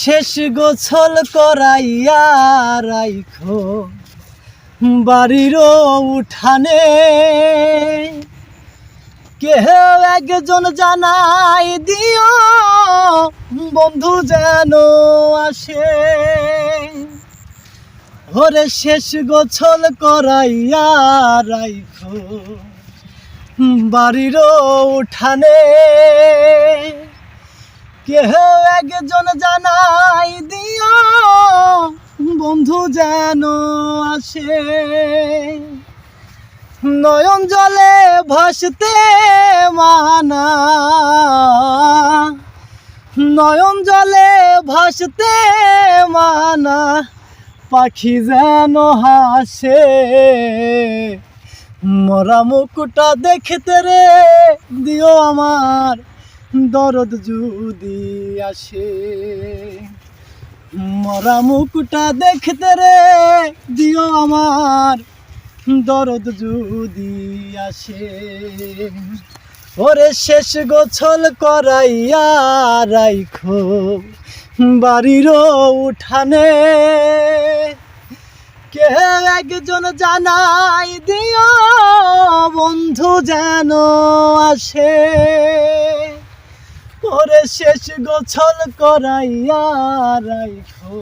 শেষ গোছল করাইয়া রাইখো বাড়ির উঠানে, কেহ একজন জানাই দিও বন্ধু যেন আসে। ওরে শেষ গোছল করাইয়া রাইখো বাড়ির উঠানে, কেহ একজন জানাই দিও বন্ধু যেন আসে। নয়ন জলে ভাসতে মানা, নয়ন জলে ভাসতে মানা, পাখি যেন হাসে। মরা মুকুটা দেখতে রে দিও আমার দরদ যদি আসে। মরা মুকুটা দেখতে রে দিও আমার দরদ যদি আসে। ওরে শেষ গোছল করাইয়া রাইখো বাড়ির উঠানে, কে একজন জানাই দিও বন্ধু যেন আসে। ওরে শেষ গোছল করাইয়া রাইখো